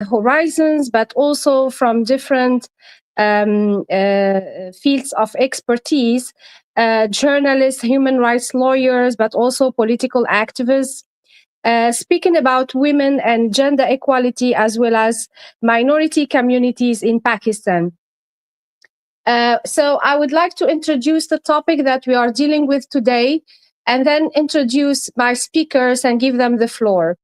horizons, but also from different fields of expertise, journalists, human rights lawyers, but also political activists, speaking about women and gender equality, as well as minority communities in Pakistan. So I would like to introduce the topic that we are dealing with today, and then introduce my speakers and give them the floor.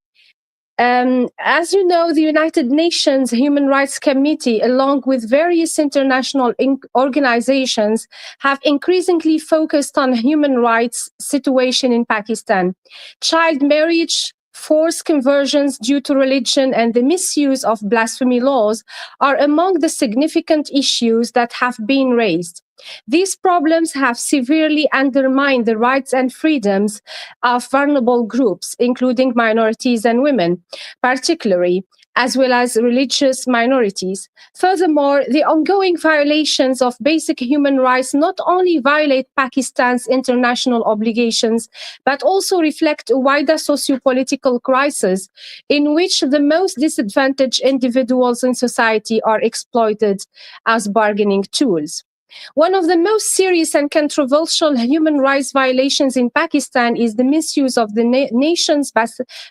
As you know, the United Nations Human Rights Committee, along with various international organizations, have increasingly focused on human rights situation in Pakistan. Child marriage, forced conversions due to religion, and the misuse of blasphemy laws are among the significant issues that have been raised. These problems have severely undermined the rights and freedoms of vulnerable groups, including minorities and women, particularly, as well as religious minorities. Furthermore, the ongoing violations of basic human rights not only violate Pakistan's international obligations, but also reflect a wider socio-political crisis in which the most disadvantaged individuals in society are exploited as bargaining tools. One of the most serious and controversial human rights violations in Pakistan is the misuse of the nation's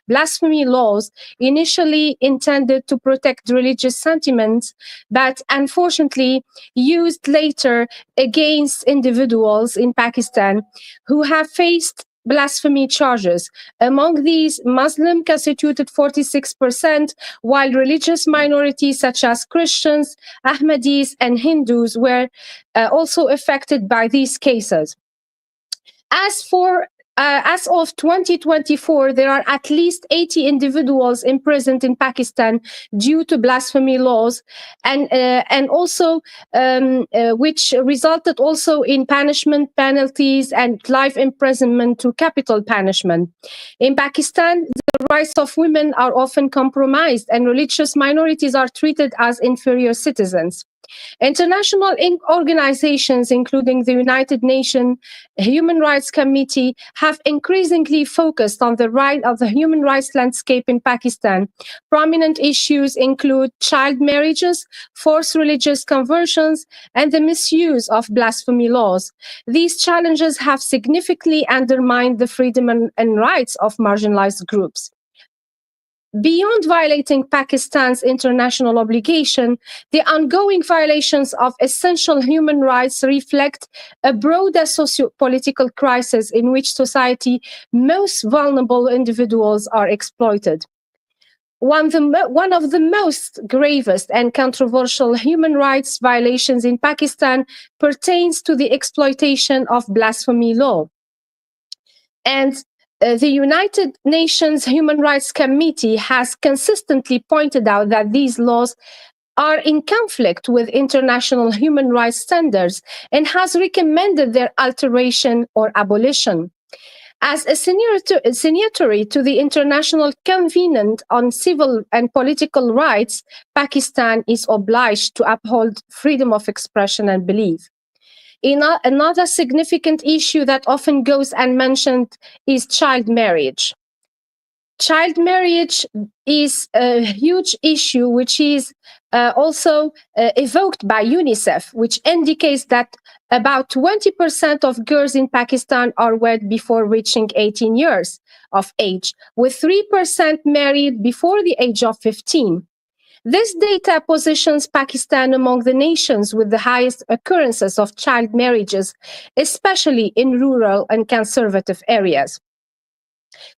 blasphemy laws, initially intended to protect religious sentiments, but unfortunately used later against individuals in Pakistan who have faced blasphemy charges. Among these, Muslim constituted 46%, while religious minorities such as Christians, Ahmadis, and Hindus were also affected by these cases. As of 2024, there are at least 80 individuals imprisoned in Pakistan due to blasphemy laws, and also which resulted also in punishment, penalties, and life imprisonment to capital punishment. In Pakistan, the rights of women are often compromised, and religious minorities are treated as inferior citizens. International organizations, including the United Nations Human Rights Committee, have increasingly focused on the right of the human rights landscape in Pakistan. Prominent issues include child marriages, forced religious conversions, and the misuse of blasphemy laws. These challenges have significantly undermined the freedom and rights of marginalized groups. Beyond violating Pakistan's international obligation, the ongoing violations of essential human rights reflect a broader socio-political crisis in which society's most vulnerable individuals are exploited. One of the most gravest and controversial human rights violations in Pakistan pertains to the exploitation of blasphemy law. And the United Nations Human Rights Committee has consistently pointed out that these laws are in conflict with international human rights standards and has recommended their alteration or abolition. As a signatory to the International Covenant on Civil and Political Rights, Pakistan is obliged to uphold freedom of expression and belief. Another significant issue that often goes unmentioned is child marriage. Child marriage is a huge issue, which is also evoked by UNICEF, which indicates that about 20% of girls in Pakistan are wed before reaching 18 years of age, with 3% married before the age of 15. This data positions Pakistan among the nations with the highest occurrences of child marriages, especially in rural and conservative areas.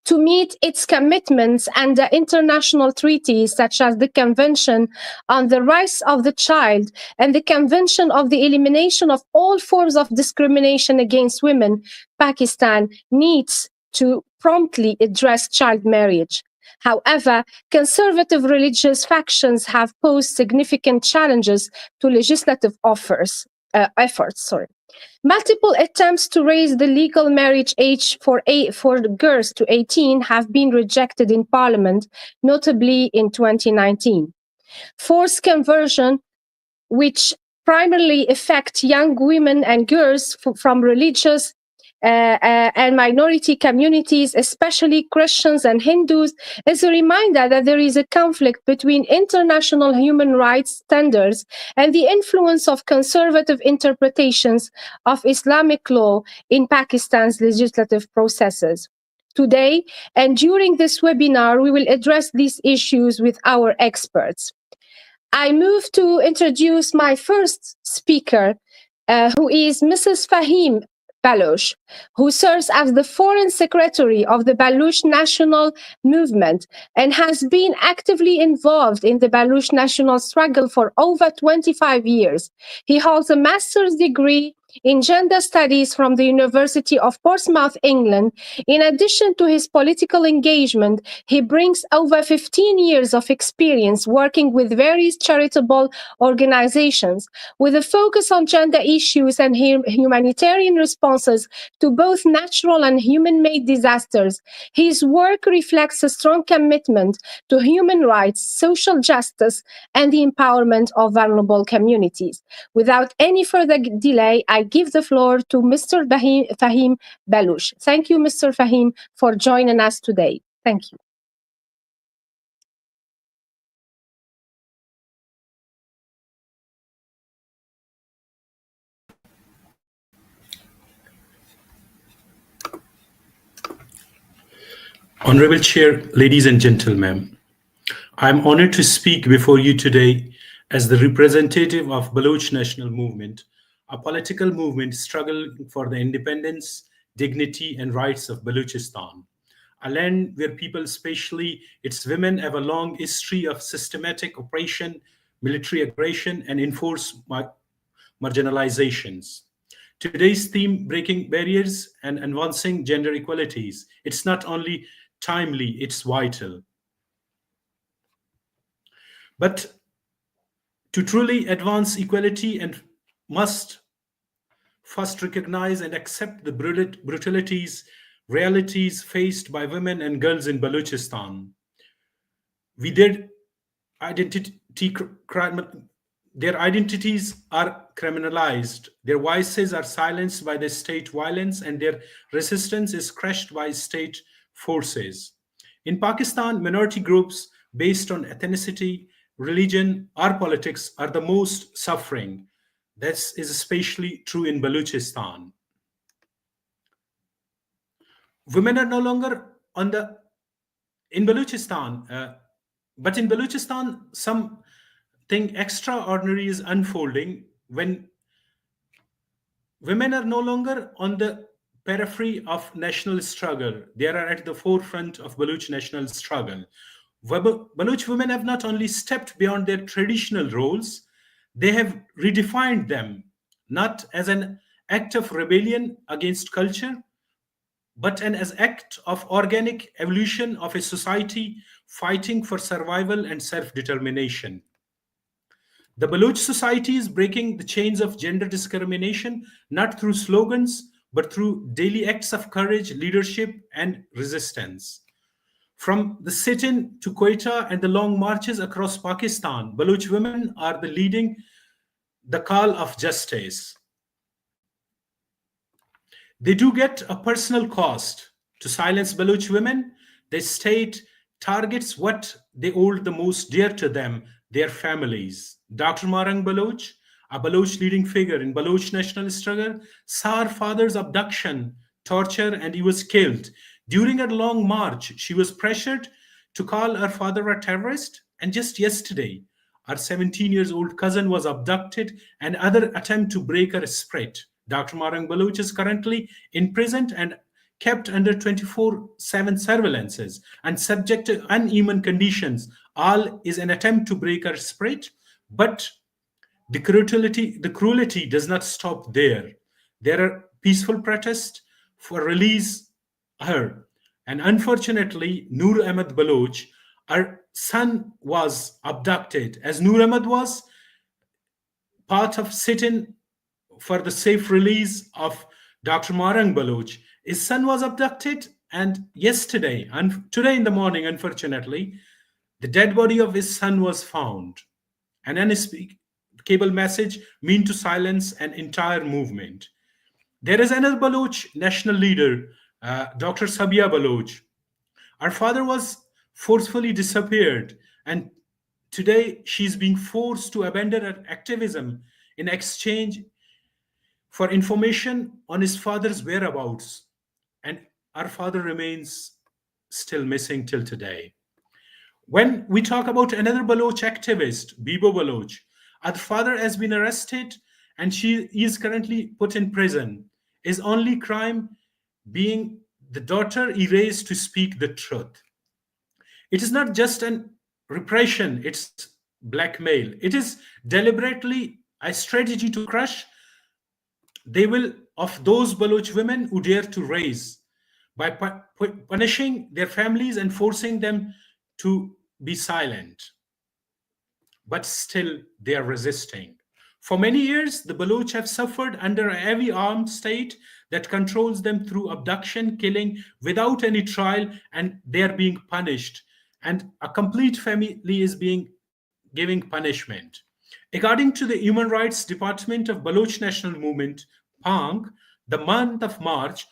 To meet its commitments under international treaties such as the Convention on the Rights of the Child and the Convention of the Elimination of All Forms of Discrimination Against Women, Pakistan needs to promptly address child marriage. However, conservative religious factions have posed significant challenges to legislative efforts. Multiple attempts to raise the legal marriage age for girls to 18 have been rejected in Parliament, notably in 2019. Forced conversion, which primarily affect young women and girls from religious and minority communities, especially Christians and Hindus, is a reminder that there is a conflict between international human rights standards and the influence of conservative interpretations of Islamic law in Pakistan's legislative processes. Today and during this webinar, we will address these issues with our experts. I move to introduce my first speaker, who is Mrs. Fahim Baloch, who serves as the Foreign Secretary of the Baloch National Movement and has been actively involved in the Baloch national struggle for over 25 years. He holds a master's degree in gender studies from the University of Portsmouth, England. In addition to his political engagement, he brings over 15 years of experience working with various charitable organizations with a focus on gender issues and humanitarian responses to both natural and human-made disasters. His work reflects a strong commitment to human rights, social justice, and the empowerment of vulnerable communities. Without any further delay, I give the floor to Mr. Fahim Baloch. Thank you, Mr. Fahim, for joining us today. Thank you. Honorable Chair, ladies and gentlemen, I am honored to speak before you today as the representative of Baloch National Movement, a political movement struggling for the independence, dignity, and rights of Balochistan, a land where people, especially its women, have a long history of systematic oppression, military aggression, and enforced marginalizations. Today's theme, breaking barriers and advancing gender equalities, it's not only timely, it's vital. But to truly advance equality and must first recognize and accept the brutalities, realities faced by women and girls in Balochistan. Their identities are criminalized, their voices are silenced by the state violence, and their resistance is crushed by state forces. In Pakistan, minority groups based on ethnicity, religion, or politics are the most suffering. This is especially true in Balochistan. Women are no longer in Balochistan, but in Balochistan, something extraordinary is unfolding when women are no longer on the periphery of national struggle. They are at the forefront of Baloch national struggle. Baloch women have not only stepped beyond their traditional roles, they have redefined them, not as an act of rebellion against culture, but as an act of organic evolution of a society fighting for survival and self-determination. The Baloch society is breaking the chains of gender discrimination, not through slogans, but through daily acts of courage, leadership, and resistance. From the sit-in to Quetta and the long marches across Pakistan, Baloch women are leading the call of justice. They do get a personal cost. To silence Baloch women, the state targets what they hold the most dear to them, their families. Dr. Marang Baloch, a Baloch leading figure in Baloch national struggle, saw her father's abduction, torture, and he was killed. During a long march, she was pressured to call her father a terrorist, and just yesterday, her 17-year-old cousin was abducted and other attempt to break her spirit. Dr. Marang Baloch is currently imprisoned and kept under 24/7 surveillances and subject to inhuman conditions. All is an attempt to break her spirit, but the cruelty does not stop there. There are peaceful protests for release her. And unfortunately, Noor Ahmed Baloch, her son, was abducted. As Noor Ahmed was part of sit-in for the safe release of Dr. Marang Baloch, his son was abducted, and yesterday and today in the morning, unfortunately, the dead body of his son was found. An unspeakable message meant to silence an entire movement. There is another Baloch national leader, Dr. Sabia Baloch. Her father was forcefully disappeared, and today she's being forced to abandon her activism in exchange for information on his father's whereabouts. And our father remains still missing till today. When we talk about another Baloch activist, Bibo Baloch, our father has been arrested and she is currently put in prison. His only crime being the daughter erased to speak the truth. It is not just an repression, it's blackmail. It is deliberately a strategy to crush the will of those Baloch women who dare to raise by punishing their families and forcing them to be silent. But still, they are resisting. For many years, the Baloch have suffered under a heavy armed state that controls them through abduction, killing without any trial, and they are being punished. And a complete family is being giving punishment. According to the Human Rights Department of Baloch National Movement, PANG, the month of March,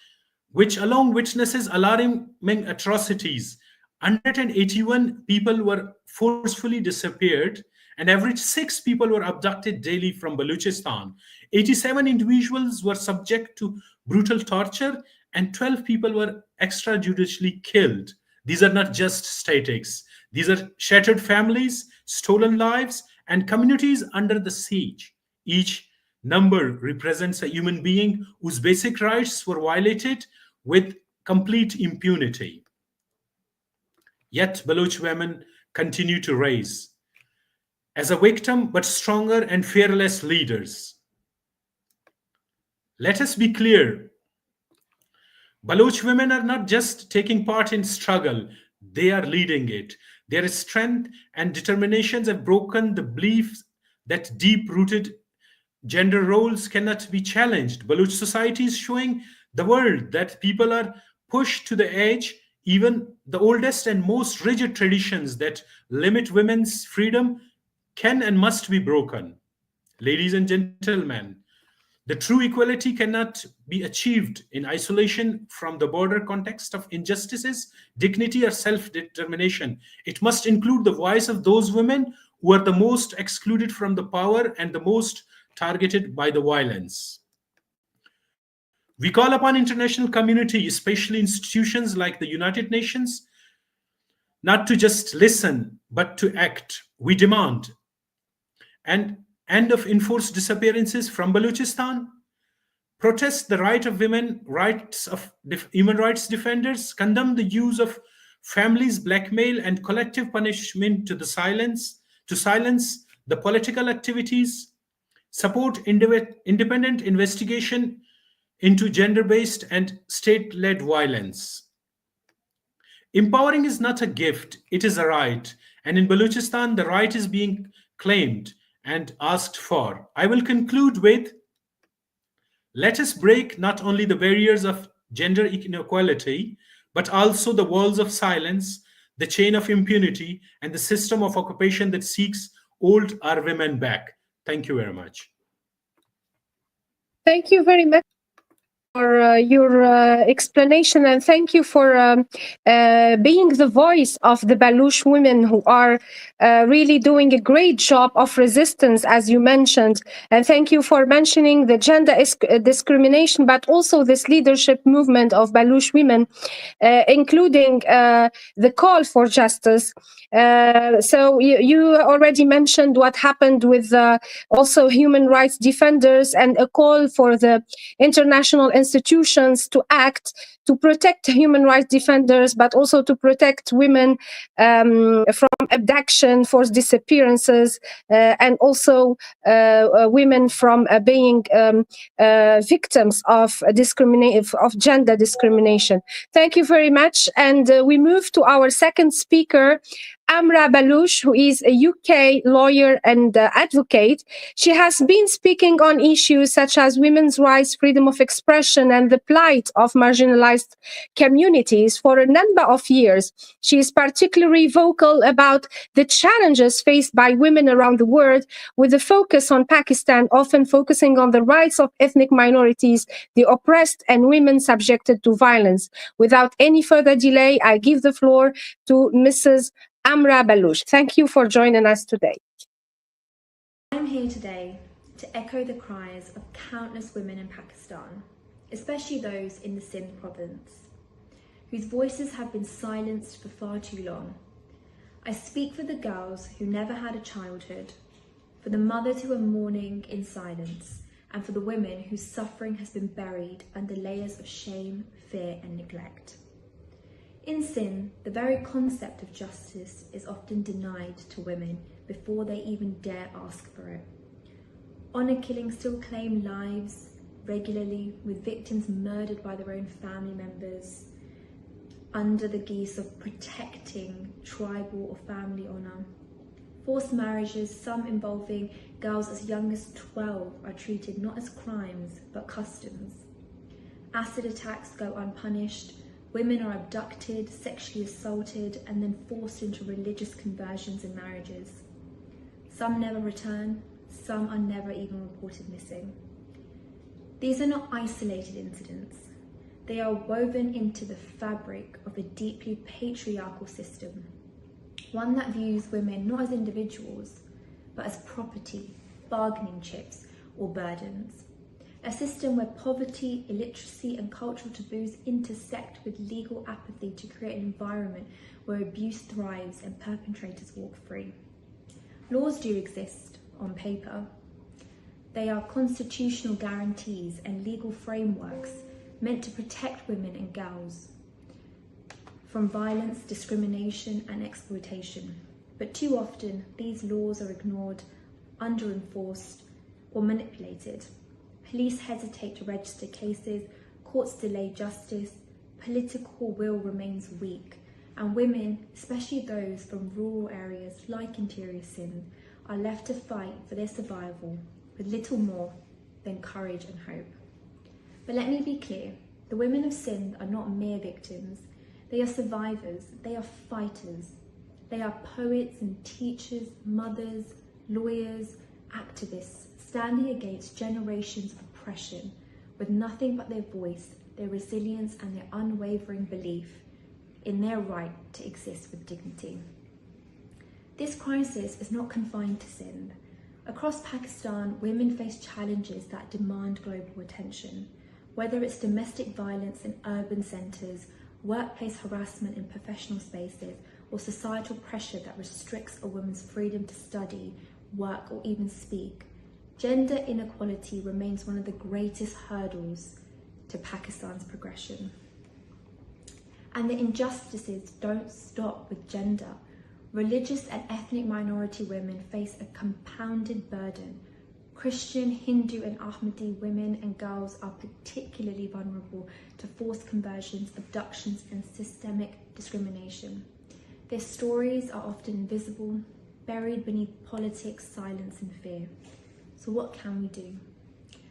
which alone witnesses alarming atrocities. 181 people were forcefully disappeared, and average 6 people were abducted daily from Balochistan. 87 individuals were subject to brutal torture, and 12 people were extrajudicially killed. These are not just statics. These are shattered families, stolen lives, and communities under the siege. Each number represents a human being whose basic rights were violated with complete impunity. Yet Baloch women continue to rise as a victim, but stronger and fearless leaders. Let us be clear. Baloch women are not just taking part in struggle, they are leading it. Their strength and determinations have broken the belief that deep-rooted gender roles cannot be challenged. Baloch society is showing the world that people are pushed to the edge. Even the oldest and most rigid traditions that limit women's freedom can and must be broken. Ladies and gentlemen, the true equality cannot be achieved in isolation from the broader context of injustices, dignity, or self-determination. It must include the voice of those women who are the most excluded from the power and the most targeted by the violence. We call upon international community, especially institutions like the United Nations, not to just listen, but to act. We demand an end of enforced disappearances from Balochistan, protest the right of women, rights of human rights defenders, condemn the use of families, blackmail, and collective punishment to silence the political activities, support independent investigation into gender-based and state-led violence. Empowering is not a gift, it is a right. And in Balochistan, the right is being claimed and asked for. I will conclude with, let us break not only the barriers of gender inequality, but also the walls of silence, the chain of impunity, and the system of occupation that seeks hold our women back. Thank you very much. Thank you very much for your explanation, and thank you for being the voice of the Baloch women who are really doing a great job of resistance, as you mentioned. And thank you for mentioning the gender discrimination, but also this leadership movement of Baloch women, including the call for justice. So you already mentioned what happened with also human rights defenders and a call for the international institutions to act to protect human rights defenders, but also to protect women from abduction, forced disappearances, and also women from being victims of gender discrimination. Thank you very much. And we move to our second speaker, Amra Baloch, who is a UK lawyer and advocate. She has been speaking on issues such as women's rights, freedom of expression, and the plight of marginalized marginalized communities for a number of years. She is particularly vocal about the challenges faced by women around the world, with a focus on Pakistan, often focusing on the rights of ethnic minorities, the oppressed, and women subjected to violence. Without any further delay, I give the floor to Mrs. Amra Baluch. Thank you for joining us today. I'm here today to echo the cries of countless women in Pakistan, especially those in the Sindh province, whose voices have been silenced for far too long. I speak for the girls who never had a childhood, for the mothers who are mourning in silence, and for the women whose suffering has been buried under layers of shame, fear, and neglect. In Sindh, the very concept of justice is often denied to women before they even dare ask for it. Honour killings still claim lives regularly, with victims murdered by their own family members under the guise of protecting tribal or family honour. Forced marriages, some involving girls as young as 12, are treated not as crimes but customs. Acid attacks go unpunished. Women are abducted, sexually assaulted, and then forced into religious conversions and marriages. Some never return, some are never even reported missing. These are not isolated incidents. They are woven into the fabric of a deeply patriarchal system, one that views women not as individuals, but as property, bargaining chips, or burdens. A system where poverty, illiteracy, and cultural taboos intersect with legal apathy to create an environment where abuse thrives and perpetrators walk free. Laws do exist on paper. They are constitutional guarantees and legal frameworks meant to protect women and girls from violence, discrimination, and exploitation. But too often, these laws are ignored, under-enforced, or manipulated. Police hesitate to register cases, courts delay justice, political will remains weak, and women, especially those from rural areas like interior Sindh, are left to fight for their survival with little more than courage and hope. But let me be clear, the women of Sindh are not mere victims. They are survivors, they are fighters. They are poets and teachers, mothers, lawyers, activists, standing against generations of oppression with nothing but their voice, their resilience, and their unwavering belief in their right to exist with dignity. This crisis is not confined to Sindh. Across Pakistan, women face challenges that demand global attention, whether it's domestic violence in urban centres, workplace harassment in professional spaces, or societal pressure that restricts a woman's freedom to study, work, or even speak. Gender inequality remains one of the greatest hurdles to Pakistan's progression. And the injustices don't stop with gender. Religious and ethnic minority women face a compounded burden. Christian, Hindu, and Ahmadi women and girls are particularly vulnerable to forced conversions, abductions, and systemic discrimination. Their stories are often invisible, buried beneath politics, silence, and fear. So what can we do?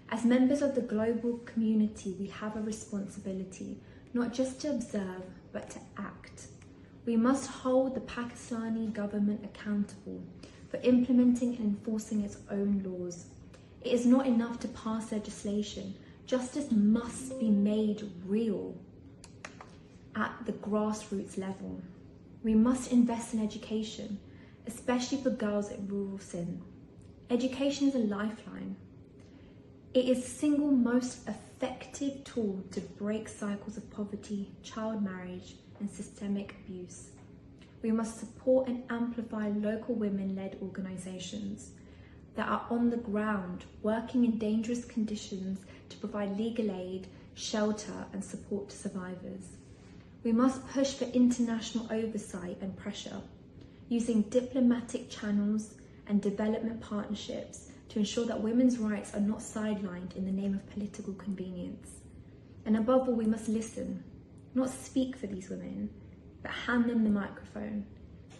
As members of the global community, we have a responsibility, not just to observe, but to act. We must hold the Pakistani government accountable for implementing and enforcing its own laws. It is not enough to pass legislation. Justice must be made real at the grassroots level. We must invest in education, especially for girls in rural Sindh. Education is a lifeline. It is the single most effective tool to break cycles of poverty, child marriage, and systemic abuse. We must support and amplify local women-led organisations that are on the ground, working in dangerous conditions to provide legal aid, shelter, and support to survivors. We must push for international oversight and pressure, using diplomatic channels and development partnerships to ensure that women's rights are not sidelined in the name of political convenience. And above all, we must listen, not speak for these women, but hand them the microphone.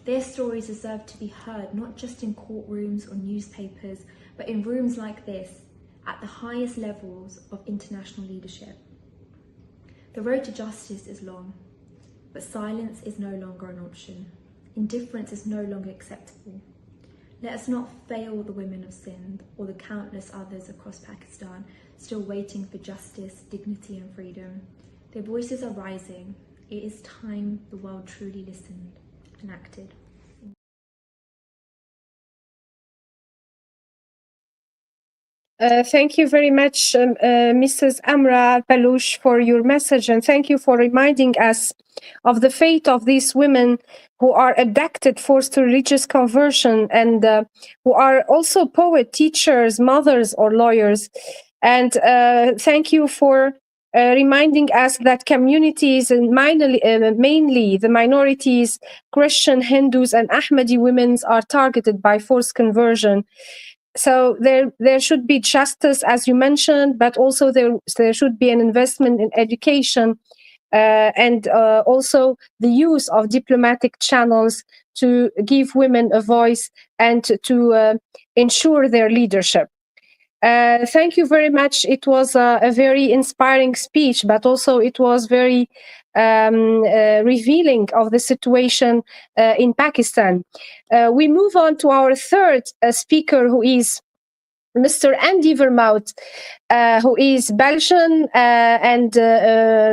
Their stories deserve to be heard, not just in courtrooms or newspapers, but in rooms like this, at the highest levels of international leadership. The road to justice is long, but silence is no longer an option. Indifference is no longer acceptable. Let us not fail the women of Sindh or the countless others across Pakistan still waiting for justice, dignity and freedom. Their voices are rising. It is time the world truly listened and acted. Thank you very much, Mrs. Amra Palouche, for your message, and thank you for reminding us of the fate of these women who are abducted, forced to religious conversion, and who are also poets, teachers, mothers, or lawyers. And thank you for reminding us that communities, and mainly the minorities, Christian, Hindus, and Ahmadi women, are targeted by forced conversion. So there should be justice, as you mentioned, but also there should be an investment in education and also the use of diplomatic channels to give women a voice and to ensure their leadership. Thank you very much. It was a very inspiring speech, but also it was very revealing of the situation in Pakistan. We move on to our third speaker, who is Mr. Andy Vermouth, who is Belgian, and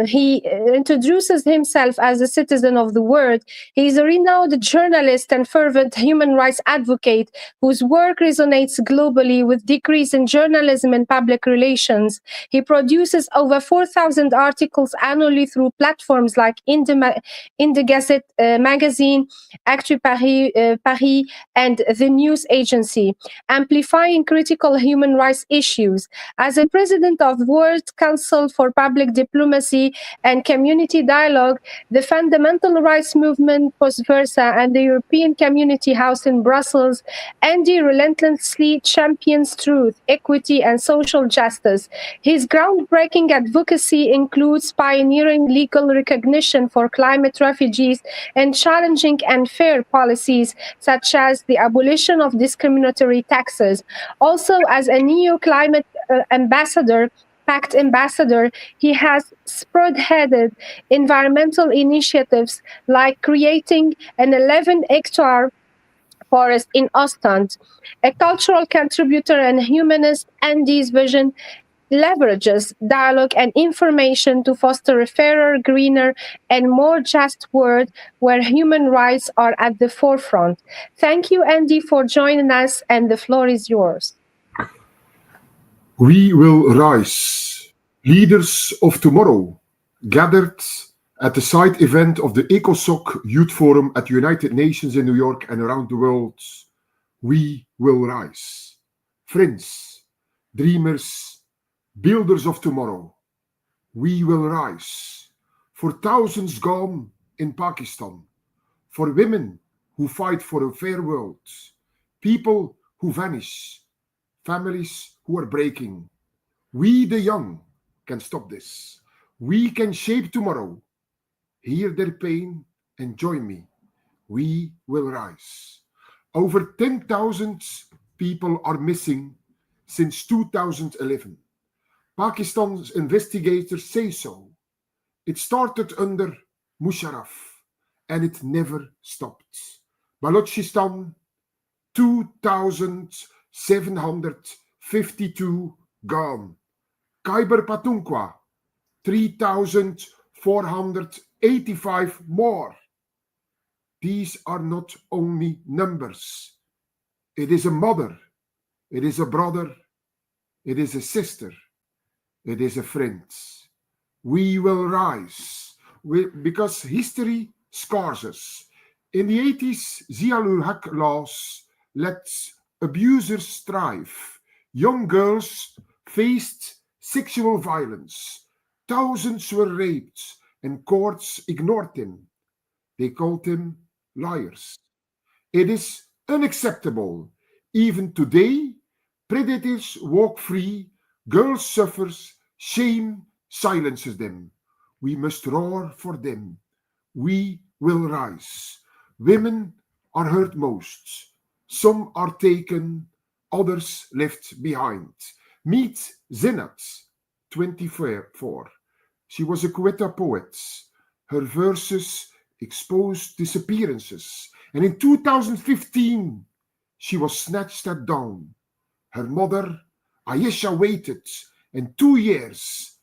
he introduces himself as a citizen of the world. He is a renowned journalist and fervent human rights advocate whose work resonates globally with degrees in journalism and public relations. He produces over 4,000 articles annually through platforms like Inde Gazette magazine, Actu Paris, and the News Agency, amplifying critical human rights issues. As a president of World Council for Public Diplomacy and Community Dialogue, the Fundamental Rights Movement, Post Versa, and the European Community House in Brussels, Andy relentlessly champions truth, equity, and social justice. His groundbreaking advocacy includes pioneering legal recognition for climate refugees and challenging unfair policies such as the abolition of discriminatory taxes. Also, as a neo-climate pact ambassador, he has spearheaded environmental initiatives like creating an 11-hectare forest in Ostend. A cultural contributor and humanist, Andy's vision leverages dialogue and information to foster a fairer, greener, and more just world where human rights are at the forefront. Thank you, Andy, for joining us, and the floor is yours. We will rise. Leaders of tomorrow gathered at the side event of the ECOSOC Youth Forum at the United Nations in New York and around the world. We will rise. Friends, dreamers, builders of tomorrow, we will rise. For thousands gone in Pakistan, for women who fight for a fair world, people who vanish, families who are breaking. We, the young, can stop this. We can shape tomorrow. Hear their pain and join me. We will rise. Over 10,000 people are missing since 2011. Pakistan's investigators say so. It started under Musharraf and it never stopped. Balochistan, 2,752 gone. Khyber Pakhtunkhwa, 3,485 more. These are not only numbers. It is a mother, it is a brother, it is a sister, it is a friend. We will rise because history scars us. In the 80s, Zia-ul Haq laws let abusers thrive. Young girls faced sexual violence. Thousands were raped and courts ignored them. They called them liars. It is unacceptable. Even today, predators walk free, girls suffer, shame silences them. We must roar for them. We will rise. Women are hurt most. Some are taken, others left behind. Meet Zinat, 24, She was a Quetta poet. Her verses exposed disappearances. And in 2015, she was snatched at dawn. Her mother, Ayesha, waited, and 2 years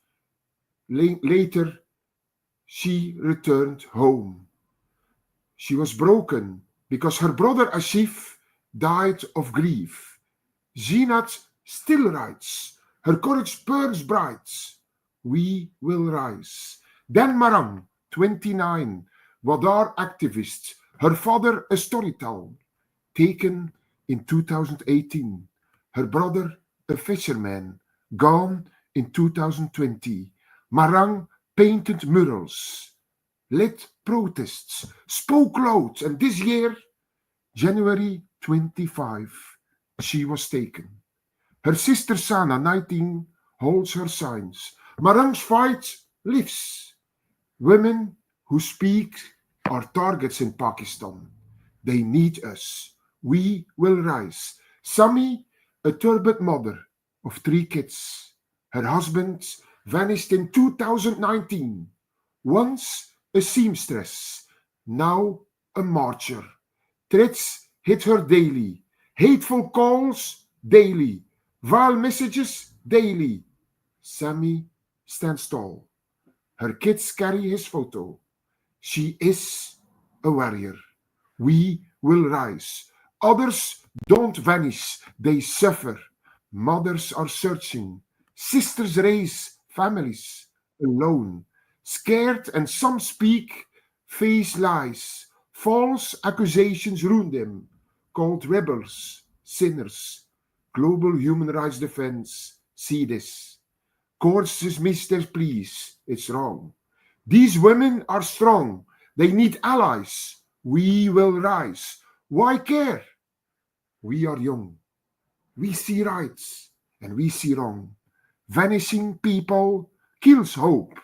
later, she returned home. She was broken because her brother Ashif died of grief. Zinat still writes. Her courage burns bright. We will rise. Then Marang, 29, Wadar activist. Her father a storyteller, taken in 2018. Her brother a fisherman, gone in 2020. Marang painted murals, led protests, spoke loud, and this year, January 25, she was taken. Her sister Sana, 19, holds her signs. Marang's fight lives. Women who speak are targets in Pakistan. They need us. We will rise. Sami, a turbid mother of 3 kids. Her husband vanished in 2019. Once a seamstress, now a marcher. Threats hit her daily. Hateful calls daily. Vile messages daily. Sami stands tall. Her kids carry his photo. She is a warrior. We will rise. Others don't vanish. They suffer. Mothers are searching. Sisters raise families alone. Scared, and some speak, face lies. False accusations ruin them. Called rebels, sinners. Global human rights defense, see this. Courts dismiss their pleas. It's wrong. These women are strong. They need allies. We will rise. Why care? We are young. We see rights and we see wrong. Vanishing people kills hope.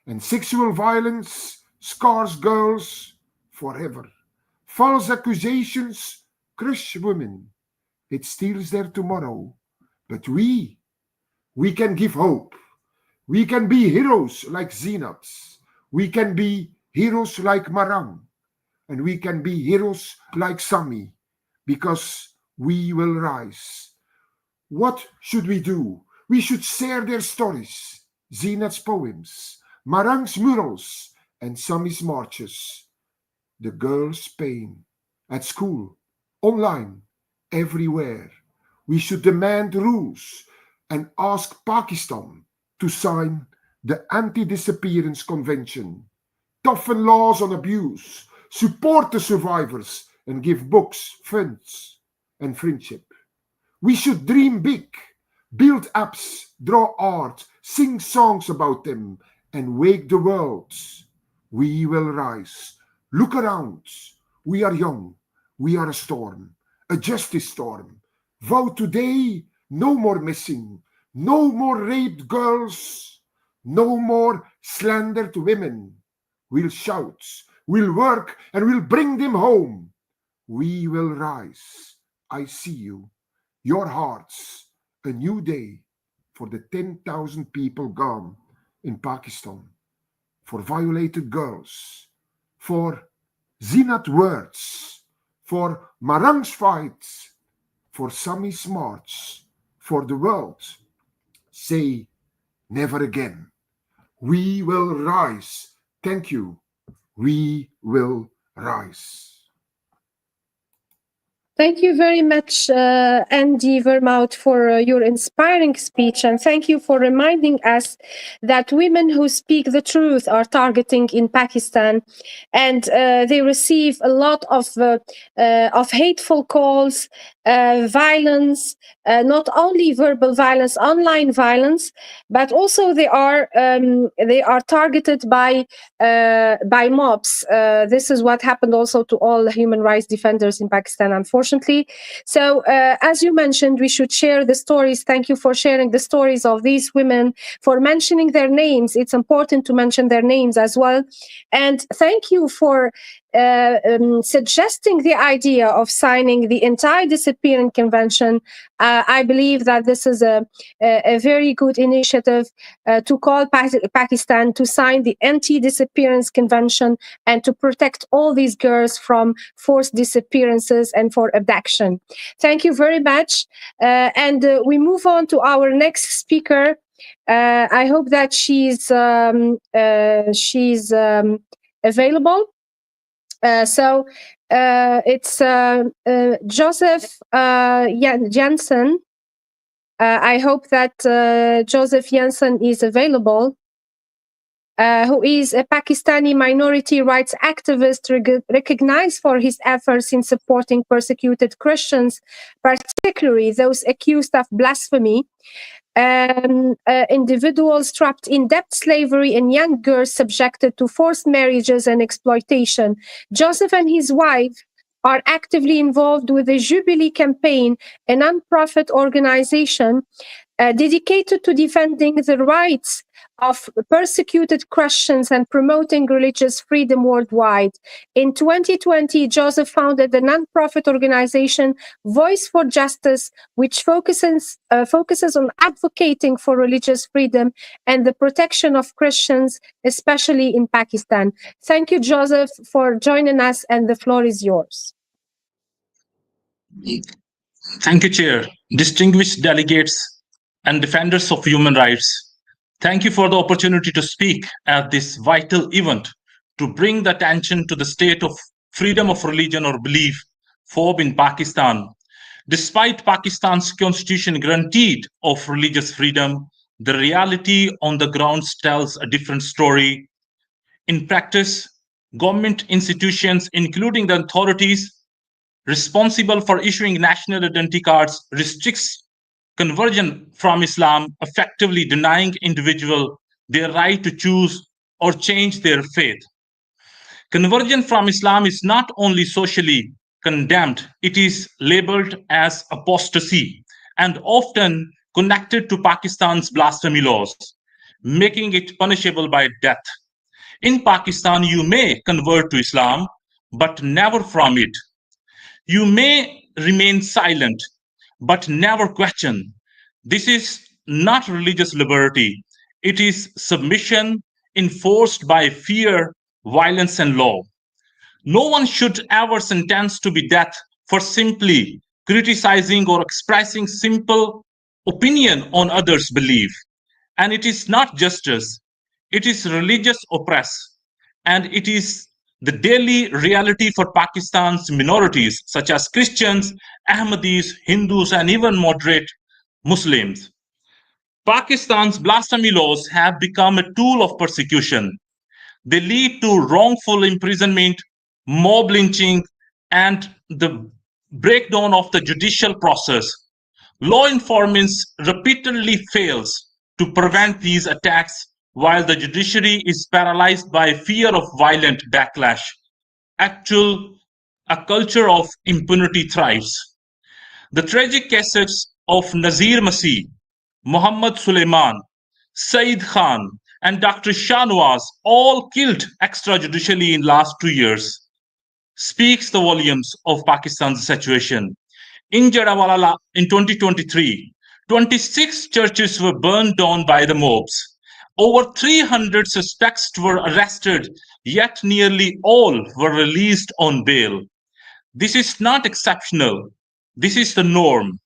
And sexual violence scars girls forever. False accusations crush women. It steals their tomorrow. But we can give hope. We can be heroes like Zinat. We can be heroes like Marang. And we can be heroes like Sami. Because we will rise. What should we do? We should share their stories. Zinat's poems, Marang's murals, and Sami's marches. The girls' pain. At school, online, everywhere. We should demand rules and ask Pakistan to sign the Anti-Disappearance Convention, toughen laws on abuse, support the survivors, and give books, funds, and friendship. We should dream big, build apps, draw art, sing songs about them, and wake the world. We will rise. Look around. We are young. We are a storm, a justice storm. Vote today, no more missing, no more raped girls, no more slandered women. We'll shout, we'll work, and we'll bring them home. We will rise. I see you, your hearts, a new day for the 10,000 people gone in Pakistan, for violated girls, for Zinat words, for Marang's fight, for Sami's march, for the world. Say never again. We will rise. Thank you. We will rise. Thank you very much, Andy Vermaat, for your inspiring speech. And thank you for reminding us that women who speak the truth are targeting in Pakistan. And they receive a lot of hateful calls, violence, not only verbal violence, online violence, but also they are targeted by mobs. This is what happened also to all human rights defenders in Pakistan, unfortunately. So, as you mentioned, we should share the stories. Thank you for sharing the stories of these women, for mentioning their names. It's important to mention their names as well. And thank you for suggesting the idea of signing the Anti-Disappearance Convention, I believe that this is a very good initiative to call Pakistan to sign the Anti-Disappearance Convention and to protect all these girls from forced disappearances and for abduction. Thank you very much. And we move on to our next speaker. I hope that she's available. So it's Joseph Jensen. I hope that Joseph Jensen is available, who is a Pakistani minority rights activist recognized for his efforts in supporting persecuted Christians, particularly those accused of blasphemy, individuals trapped in debt slavery, and young girls subjected to forced marriages and exploitation. Joseph and his wife are actively involved with the Jubilee Campaign, a non-profit organization dedicated to defending the rights of persecuted Christians and promoting religious freedom worldwide. In 2020, Joseph founded the non-profit organization Voice for Justice, which focuses on advocating for religious freedom and the protection of Christians, especially in Pakistan. Thank you, Joseph, for joining us, and the floor is yours. Thank you, Chair. Distinguished delegates and defenders of human rights, thank you for the opportunity to speak at this vital event to bring the attention to the state of freedom of religion or belief phobe in Pakistan. Despite Pakistan's constitution guaranteed of religious freedom, the reality on the ground tells a different story. In practice, government institutions, including the authorities responsible for issuing national identity cards, restricts conversion from Islam, effectively denying individuals their right to choose or change their faith. Conversion from Islam is not only socially condemned, it is labeled as apostasy and often connected to Pakistan's blasphemy laws, making it punishable by death. In Pakistan, you may convert to Islam, but never from it. You may remain silent, but never question. This is not religious liberty. It is submission enforced by fear, violence, and law. No one should ever sentence to be death for simply criticizing or expressing simple opinion on others' belief. And it is not justice. It is religious oppress. And it is the daily reality for Pakistan's minorities, such as Christians, Ahmadis, Hindus, and even moderate Muslims. Pakistan's blasphemy laws have become a tool of persecution. They lead to wrongful imprisonment, mob lynching, and the breakdown of the judicial process. Law enforcement repeatedly fails to prevent these attacks, while the judiciary is paralyzed by fear of violent backlash. A culture of impunity thrives. The tragic cases of Nazir Masih, Muhammad Suleiman, Saeed Khan, and Dr. Shahnawaz, all killed extrajudicially in last 2 years, speaks the volumes of Pakistan's situation. In Jadawala in 2023, 26 churches were burned down by the mobs. Over 300 suspects were arrested, yet nearly all were released on bail. This is not exceptional. This is the norm.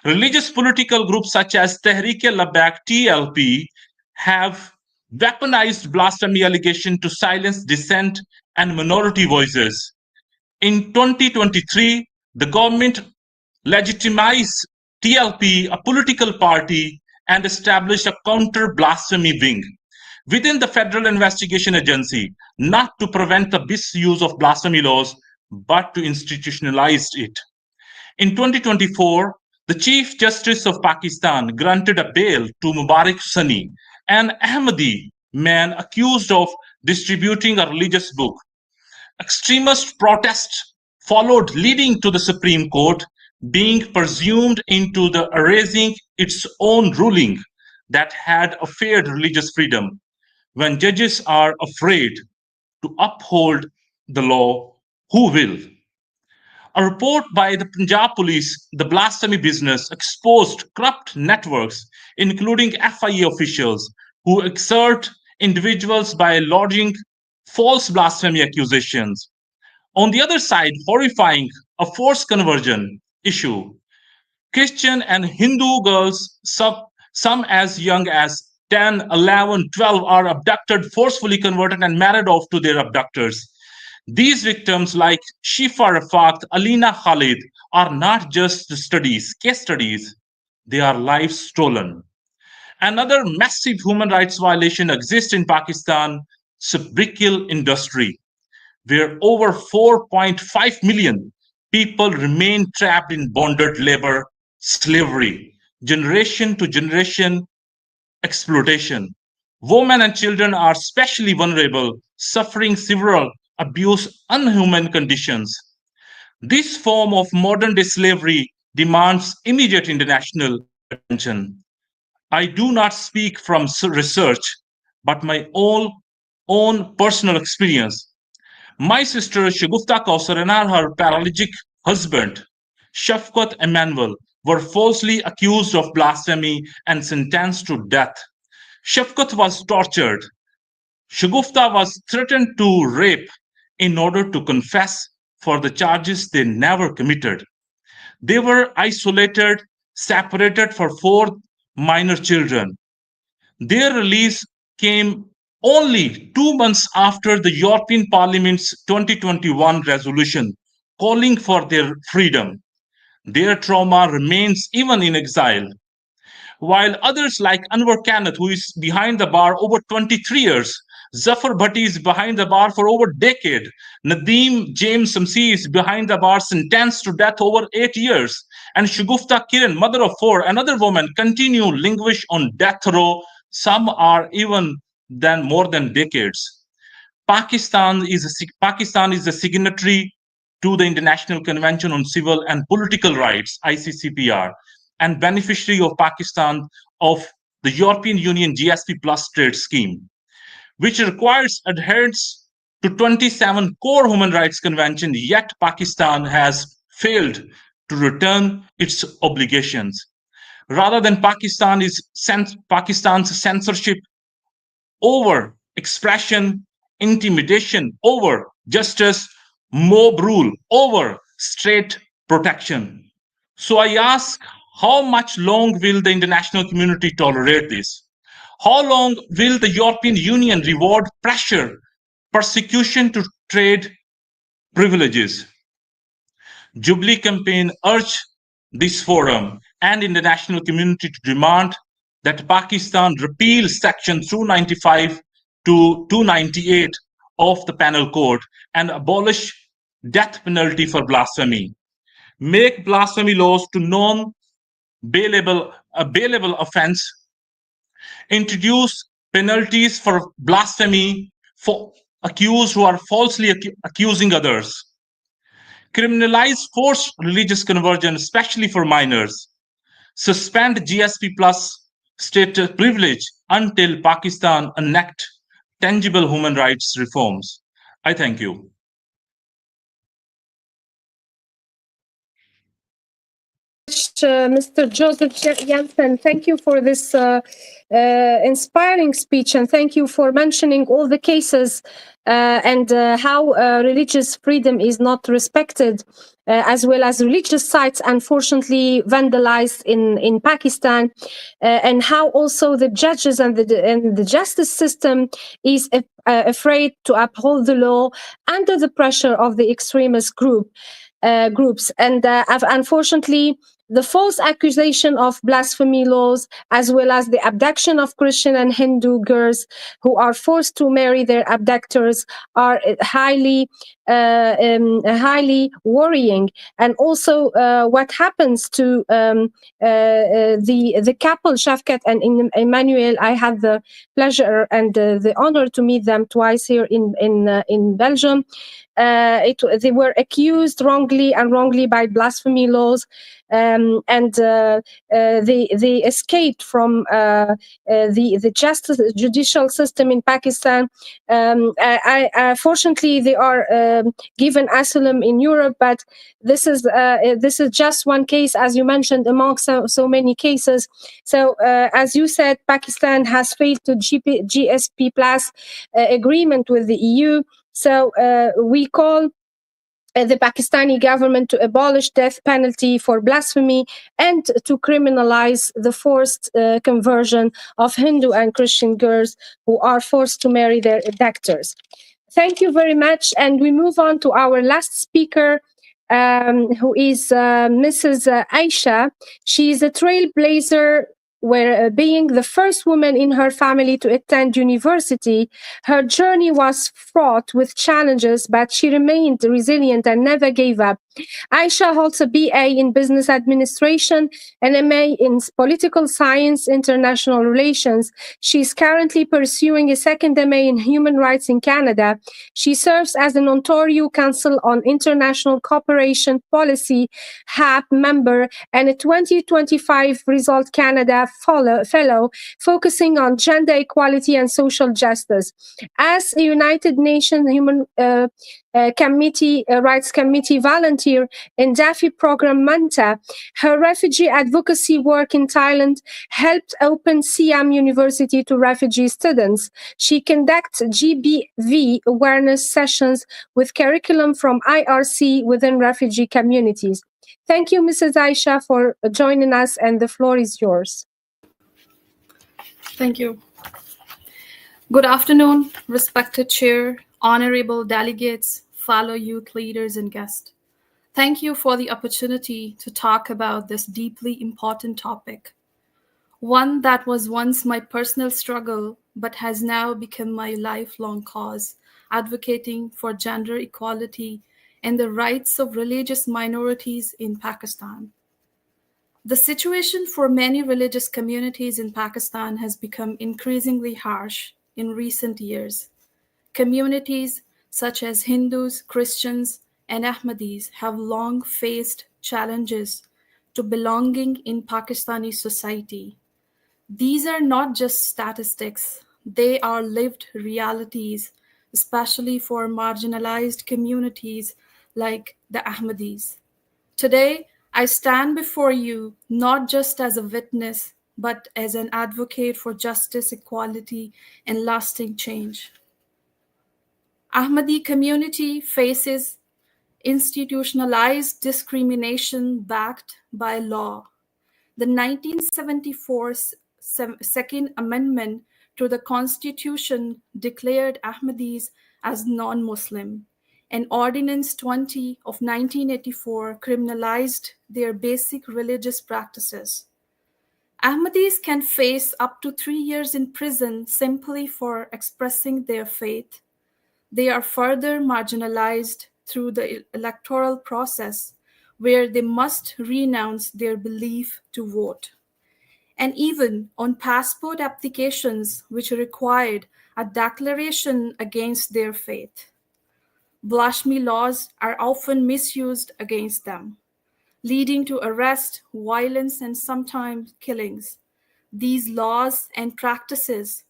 Religious political groups such as Tehreek-e-Labbaik TLP have weaponized blasphemy allegations to silence dissent and minority voices. In 2023, the government legitimized TLP, a political party, and established a counter-blasphemy wing within the Federal Investigation Agency, not to prevent the misuse of blasphemy laws, but to institutionalize it. In 2024, the Chief Justice of Pakistan granted a bail to Mubarak Sani, an Ahmadi man accused of distributing a religious book. Extremist protests followed, leading to the Supreme Court being presumed into the erasing its own ruling that had affaired religious freedom. When judges are afraid to uphold the law, Who will? A report by the Punjab police, the blasphemy business, exposed corrupt networks, including FIA officials, who extort individuals by lodging false blasphemy accusations. On the other side, horrifying, a forced conversion issue. Christian and Hindu girls, some as young as 10, 11, 12, are abducted, forcefully converted, and married off to their abductors. These victims, like Shifa Rafat, Alina Khalid, are not just case studies, they are lives stolen. Another massive human rights violation exists in Pakistan, brickle industry, where over 4.5 million people remain trapped in bonded labor, slavery, generation to generation exploitation. Women and children are especially vulnerable, suffering several abuse, unhuman conditions. This form of modern day slavery demands immediate international attention. I do not speak from research, but my own personal experience. My sister Shagufta Kausar and her paralytic husband, Shafqat Emmanuel, were falsely accused of blasphemy and sentenced to death. Shafqat was tortured. Shagufta was threatened to rape in order to confess for the charges they never committed. They were isolated, separated for 4 minor children. Their release came only 2 months after the European Parliament's 2021 resolution calling for their freedom. Their trauma remains even in exile. While others like Anwar Kanath, who is behind the bar over 23 years, Zafar Bhatti is behind the bar for over a decade, Nadeem James Samsi is behind the bar sentenced to death over 8 years, and Shagufta Kiran, mother of 4, another woman, continue languish on death row. Some are even more than decades. Pakistan is a signatory to the International Convention on Civil and Political Rights, ICCPR, and beneficiary of Pakistan of the European Union GSP Plus trade scheme, which requires adherence to 27 core human rights conventions, yet Pakistan has failed to return its obligations. Rather than Pakistan's censorship over expression, intimidation over justice, mob rule over state protection. So I ask, how much long will the international community tolerate this? How long will the European Union reward pressure, persecution to trade privileges? Jubilee campaign urged this forum and international community to demand that Pakistan repeal Section 295 to 298 of the Penal Code and abolish death penalty for blasphemy. Make blasphemy laws to non-bailable offense. Introduce penalties for blasphemy for accused who are falsely accusing others. Criminalize forced religious conversion, especially for minors. Suspend GSP Plus status privilege until Pakistan enact tangible human rights reforms. I thank you. Mr. Joseph Jensen, thank you for this inspiring speech, and thank you for mentioning all the cases and how religious freedom is not respected, as well as religious sites unfortunately vandalized in Pakistan, and how also the judges and the justice system is afraid to uphold the law under the pressure of the extremist groups. And unfortunately, the false accusation of blasphemy laws, as well as the abduction of Christian and Hindu girls who are forced to marry their abductors, are highly worrying. And also, what happens to the couple Shafkat and Emmanuel? I had the pleasure and the honor to meet them twice here in Belgium. They were accused wrongly by blasphemy laws. and they escaped from the judicial system in Pakistan. Fortunately, they are given asylum in Europe, but this is just one case, as you mentioned, among so many cases. So, as you said, Pakistan has failed to GSP Plus agreement with the EU. So we call the Pakistani government to abolish death penalty for blasphemy and to criminalize the forced conversion of Hindu and Christian girls who are forced to marry their abductors. Thank you very much. And we move on to our last speaker, who is Mrs. Aisha. She is a trailblazer, where being the first woman in her family to attend university, her journey was fraught with challenges, but she remained resilient and never gave up. Aisha holds a BA in Business Administration, an MA in Political Science, International Relations. She is currently pursuing a second MA in Human Rights in Canada. She serves as an Ontario Council on International Cooperation Policy HAP member and a 2025 Result Canada fellow focusing on gender equality and social justice. As a United Nations Human Rights Committee volunteer in DAFI program Manta, her refugee advocacy work in Thailand helped open Siam University to refugee students. She conducts GBV awareness sessions with curriculum from IRC within refugee communities. Thank you, Mrs. Aisha, for joining us, and the floor is yours. Thank you. Good afternoon, respected chair, honorable delegates, fellow youth leaders and guests. Thank you for the opportunity to talk about this deeply important topic, one that was once my personal struggle but has now become my lifelong cause, advocating for gender equality and the rights of religious minorities in Pakistan. The situation for many religious communities in Pakistan has become increasingly harsh in recent years. Communities such as Hindus, Christians, and Ahmadis have long faced challenges to belonging in Pakistani society. These are not just statistics, they are lived realities, especially for marginalized communities like the Ahmadis. Today, I stand before you not just as a witness, but as an advocate for justice, equality, and lasting change. Ahmadi community faces institutionalized discrimination backed by law. The 1974 Second Amendment to the Constitution declared Ahmadis as non-Muslim, and Ordinance 20 of 1984 criminalized their basic religious practices. Ahmadis can face up to 3 years in prison simply for expressing their faith. They are further marginalized through the electoral process, where they must renounce their belief to vote. And even on passport applications, which required a declaration against their faith. Blasphemy laws are often misused against them, leading to arrest, violence, and sometimes killings. These laws and practices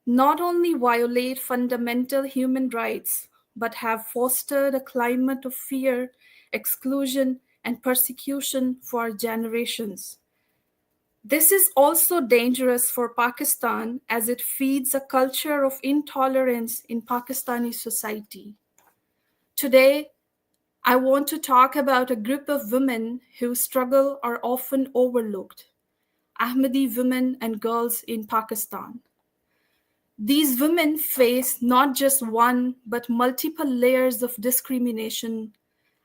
not only violate fundamental human rights, but have fostered a climate of fear, exclusion, and persecution for generations. This is also dangerous for Pakistan as it feeds a culture of intolerance in Pakistani society. Today, I want to talk about a group of women whose struggle are often overlooked, Ahmadi women and girls in Pakistan. These women face not just one, but multiple layers of discrimination.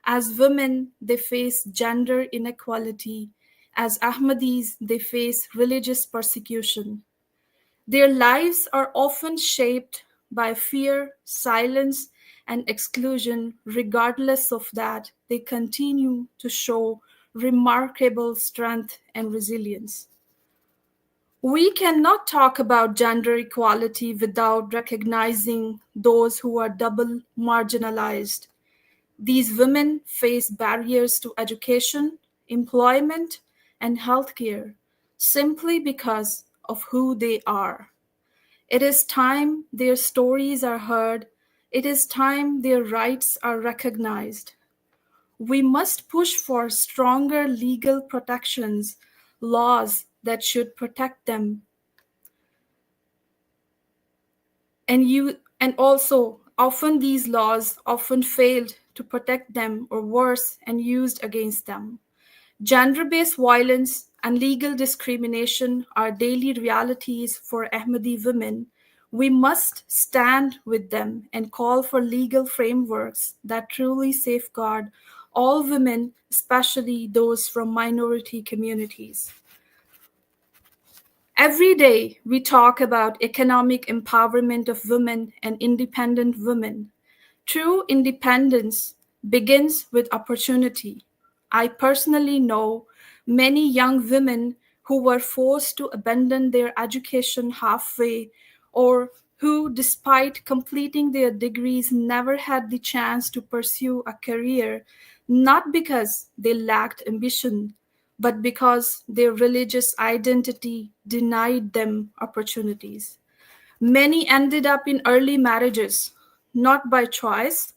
As women, they face gender inequality. As Ahmadis, they face religious persecution. Their lives are often shaped by fear, silence, and exclusion. Regardless of that, they continue to show remarkable strength and resilience. We cannot talk about gender equality without recognizing those who are double marginalized. These women face barriers to education, employment, and healthcare simply because of who they are. It is time their stories are heard. It is time their rights are recognized. We must push for stronger legal protections, laws that should protect them. And also, often these laws often failed to protect them, or worse, and used against them. Gender-based violence and legal discrimination are daily realities for Ahmadi women. We must stand with them and call for legal frameworks that truly safeguard all women, especially those from minority communities. Every day, we talk about economic empowerment of women and independent women. True independence begins with opportunity. I personally know many young women who were forced to abandon their education halfway, or who, despite completing their degrees, never had the chance to pursue a career, not because they lacked ambition, but because their religious identity denied them opportunities. Many ended up in early marriages, not by choice,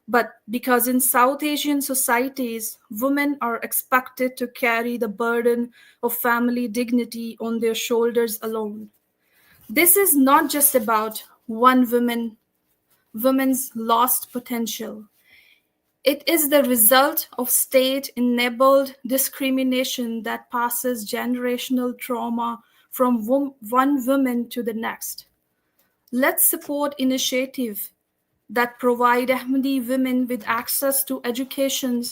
but because in South Asian societies, women are expected to carry the burden of family dignity on their shoulders alone. This is not just about woman's lost potential. It is the result of state-enabled discrimination that passes generational trauma from one woman to the next. Let's support initiatives that provide Ahmadi women with access to education,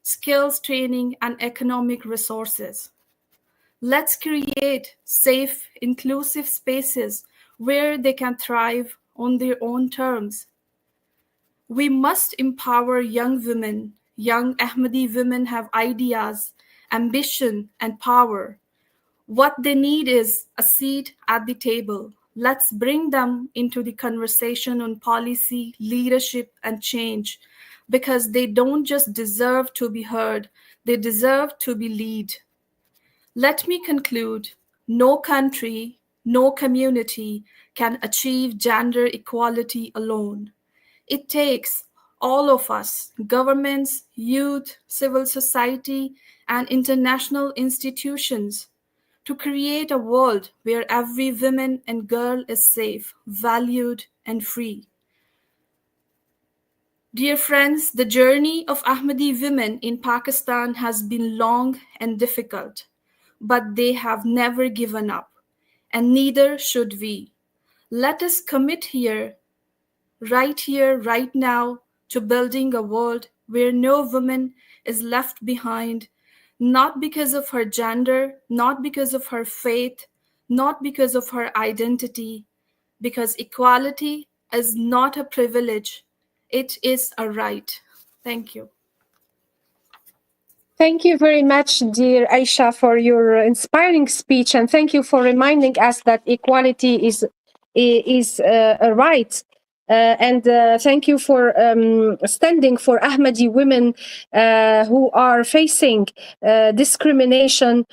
skills training, and economic resources. Let's create safe, inclusive spaces where they can thrive on their own terms. We must empower young women. Young Ahmadi women have ideas, ambition, and power. What they need is a seat at the table. Let's bring them into the conversation on policy, leadership, and change, because they don't just deserve to be heard, they deserve to be led. Let me conclude. No country, no community can achieve gender equality alone. It takes all of us, governments, youth, civil society, and international institutions, to create a world where every woman and girl is safe, valued, and free. Dear friends, the journey of Ahmadi women in Pakistan has been long and difficult, but they have never given up, and neither should we. Let us commit here, right now, to building a world where no woman is left behind, not because of her gender, not because of her faith, not because of her identity, because equality is not a privilege, it is a right. Thank you. Thank you very much, dear Aisha, for your inspiring speech, and thank you for reminding us that equality is a right. And thank you for standing for Ahmadi women who are facing discrimination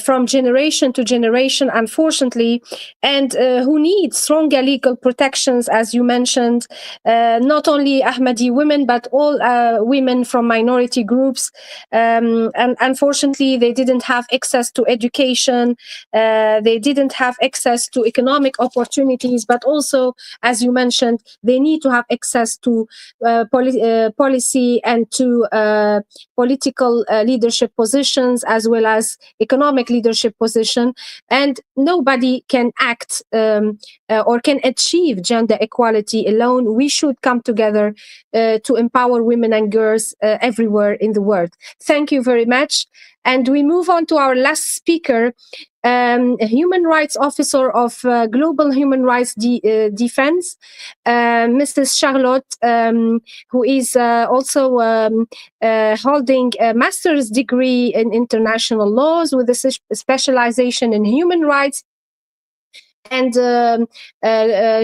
from generation to generation, unfortunately, and who need stronger legal protections, as you mentioned, not only Ahmadi women, but all women from minority groups. And unfortunately, they didn't have access to education, they didn't have access to economic opportunities, but also, as you mentioned, they need to have access to policy and to political leadership positions, as well as economic leadership position. And nobody can act or can achieve gender equality alone. We should come together to empower women and girls everywhere in the world. Thank you very much. And we move on to our last speaker, a human rights officer of Global Human Rights Defense, Mrs. Charlotte, who is also holding a master's degree in international laws with a specialization in human rights And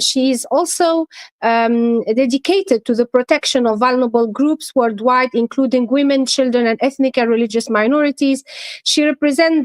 she is also dedicated to the protection of vulnerable groups worldwide, including women, children, and ethnic and religious minorities. She represents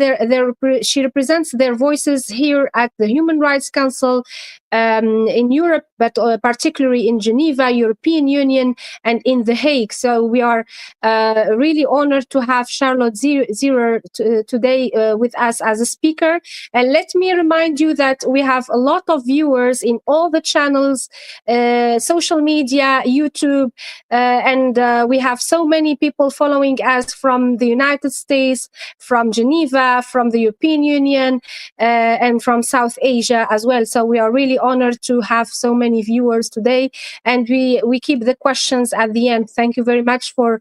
their voices here at the Human Rights Council in Europe, but particularly in Geneva, European Union, and in The Hague. So we are really honored to have Charlotte Zierer today with us as a speaker. And let me remind you that we have a lot of viewers in all the channels, social media, YouTube, and we have so many people following us from the United States, from Geneva, from the European Union, and from South Asia as well. So we are really honored to have so many viewers today, and we keep the questions at the end. Thank you very much for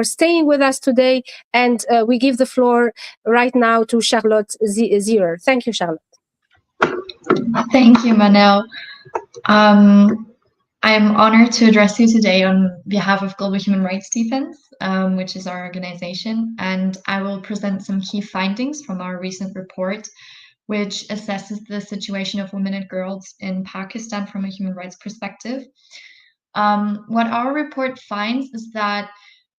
staying with us today, and we give the floor right now to Charlotte Zierer. Thank you, Charlotte. Thank you, Manel. I'm honored to address you today on behalf of Global Human Rights Defense, which is our organization, and I will present some key findings from our recent report, which assesses the situation of women and girls in Pakistan from a human rights perspective. What our report finds is that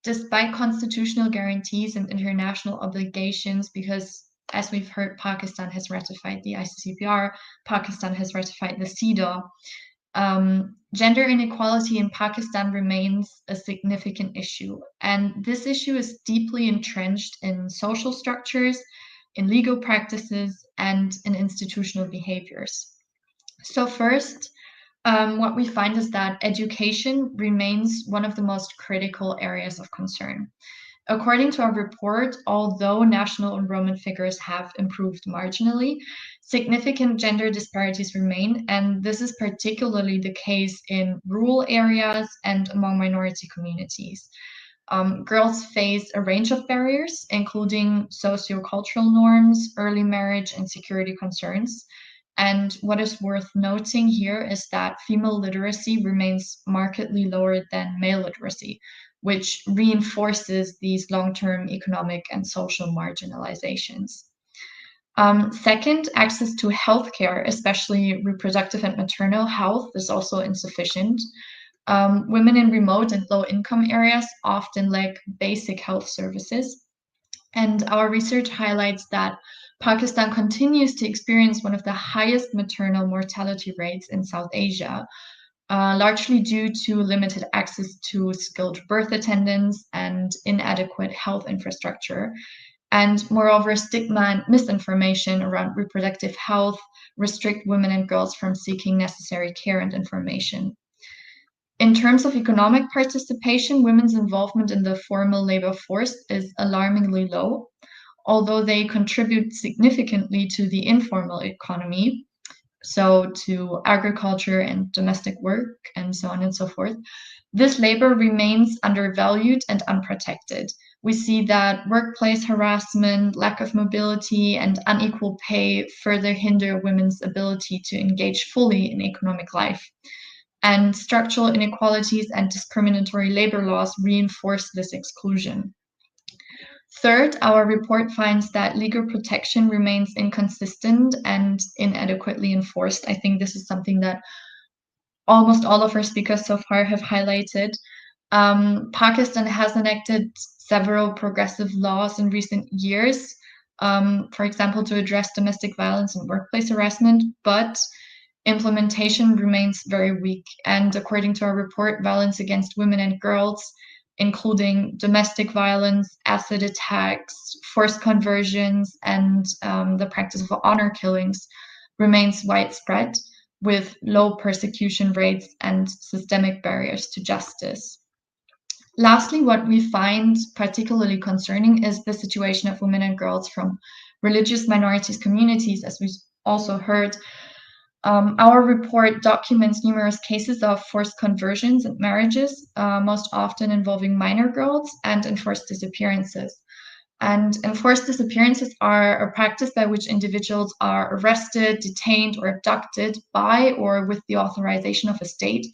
despite constitutional guarantees and international obligations, because as we've heard, Pakistan has ratified the ICCPR, Pakistan has ratified the CEDAW, gender inequality in Pakistan remains a significant issue. And this issue is deeply entrenched in social structures, in legal practices, and in institutional behaviors. So first, what we find is that education remains one of the most critical areas of concern. According to our report, although national enrollment figures have improved marginally, significant gender disparities remain, and this is particularly the case in rural areas and among minority communities. Girls face a range of barriers, including sociocultural norms, early marriage, and security concerns. And what is worth noting here is that female literacy remains markedly lower than male literacy, which reinforces these long-term economic and social marginalizations. Second, access to healthcare, especially reproductive and maternal health, is also insufficient. Women in remote and low-income areas often lack basic health services. And our research highlights that Pakistan continues to experience one of the highest maternal mortality rates in South Asia, largely due to limited access to skilled birth attendants and inadequate health infrastructure. And moreover, stigma and misinformation around reproductive health restrict women and girls from seeking necessary care and information. In terms of economic participation, women's involvement in the formal labor force is alarmingly low, although they contribute significantly to the informal economy, so to agriculture and domestic work and so on and so forth. This labor remains undervalued and unprotected. We see that workplace harassment, lack of mobility, and unequal pay further hinder women's ability to engage fully in economic life. And structural inequalities and discriminatory labor laws reinforce this exclusion. Third, our report finds that legal protection remains inconsistent and inadequately enforced. I think this is something that almost all of our speakers so far have highlighted. Pakistan has enacted several progressive laws in recent years, for example, to address domestic violence and workplace harassment, but implementation remains very weak. And according to our report, violence against women and girls, including domestic violence, acid attacks, forced conversions, and the practice of honor killings remains widespread, with low persecution rates and systemic barriers to justice. Lastly, what we find particularly concerning is the situation of women and girls from religious minorities communities, as we also heard. Our report documents numerous cases of forced conversions and marriages, most often involving minor girls, and enforced disappearances. And enforced disappearances are a practice by which individuals are arrested, detained, or abducted by or with the authorization of a state,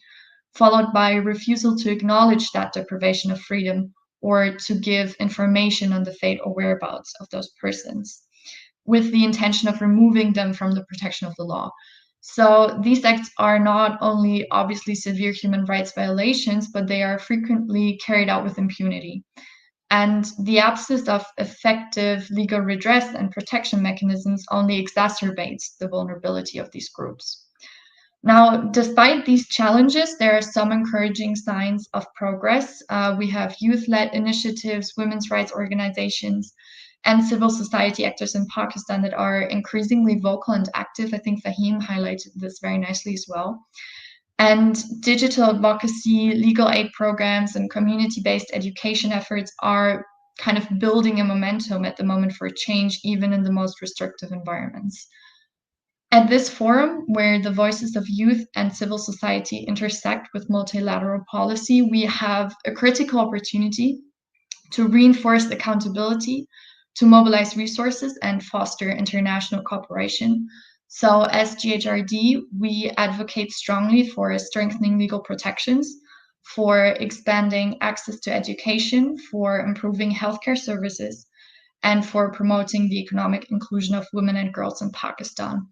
followed by refusal to acknowledge that deprivation of freedom or to give information on the fate or whereabouts of those persons. with the intention of removing them from the protection of the law. So these acts are not only obviously severe human rights violations, but they are frequently carried out with impunity. And the absence of effective legal redress and protection mechanisms only exacerbates the vulnerability of these groups. Now, despite these challenges, there are some encouraging signs of progress. We have youth-led initiatives, women's rights organizations, and civil society actors in Pakistan that are increasingly vocal and active. I think Fahim highlighted this very nicely as well. And digital advocacy, legal aid programs, and community-based education efforts are kind of building a momentum at the moment for change, even in the most restrictive environments. At this forum, where the voices of youth and civil society intersect with multilateral policy, we have a critical opportunity to reinforce accountability, to mobilize resources, and foster international cooperation. So as GHRD, we advocate strongly for strengthening legal protections, for expanding access to education, for improving healthcare services, and for promoting the economic inclusion of women and girls in Pakistan.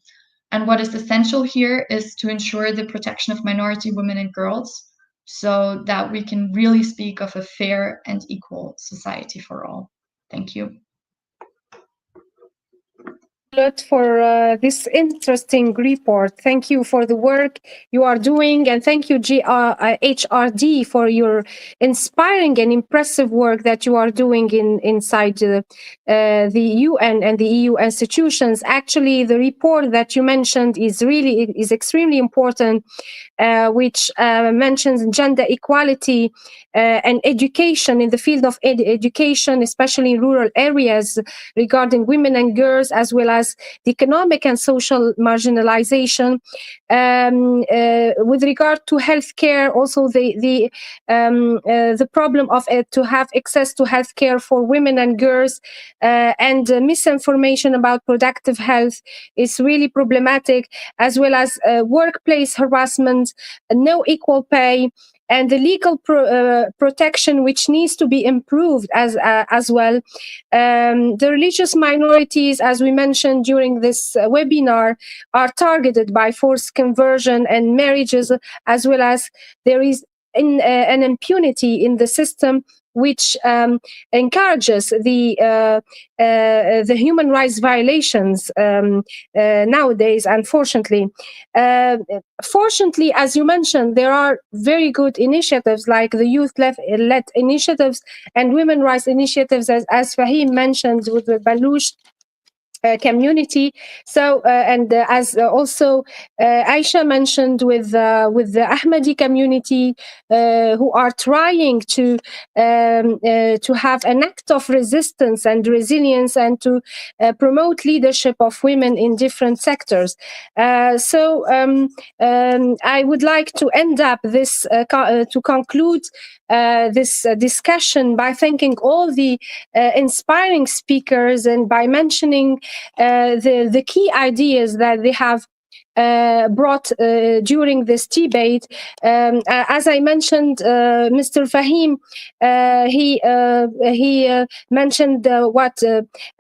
And what is essential here is to ensure the protection of minority women and girls so that we can really speak of a fair and equal society for all. Thank you. For this interesting report. Thank you for the work you are doing, and thank you HRD for your inspiring and impressive work that you are doing inside the UN and the EU institutions. Actually, the report that you mentioned is extremely important, which mentions gender equality and education in the field of education, especially in rural areas, regarding women and girls, as well as the economic and social marginalization. With regard to healthcare, also the problem of to have access to healthcare for women and girls, and misinformation about productive health is really problematic, as well as workplace harassment, no equal pay, and the legal protection, which needs to be improved as well. The religious minorities, as we mentioned during this webinar, are targeted by forced conversion and marriages, as well as there is an impunity in the system which encourages the human rights violations nowadays, unfortunately. Fortunately, as you mentioned, there are very good initiatives like the youth-led initiatives and women rights initiatives, as Fahim mentioned, with the Baluch community. So as also Aisha mentioned, with the Ahmadi community, who are trying to have an act of resistance and resilience, and to promote leadership of women in different sectors. So I would like to end up this to conclude this discussion by thanking all the inspiring speakers, and by mentioning the key ideas that they have brought during this debate. As I mentioned, Mr. Fahim, he mentioned what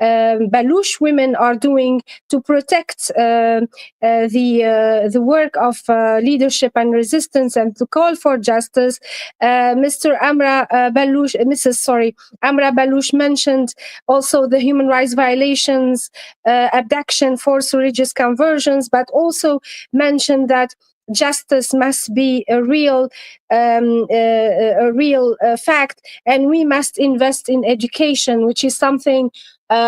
Baluch women are doing to protect the work of leadership and resistance, and to call for justice. Mrs. Amra Baluch mentioned also the human rights violations, abduction, forced religious conversions, but also mentioned that justice must be a real fact, and we must invest in education, which is something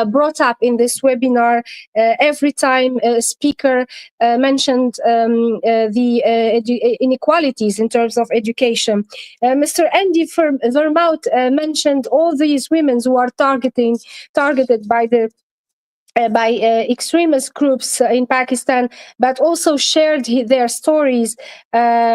brought up in this webinar every time a speaker mentioned the inequalities in terms of education. Mr. Andy Vermouth mentioned all these women who are targeted by extremist groups in Pakistan, but also shared their stories,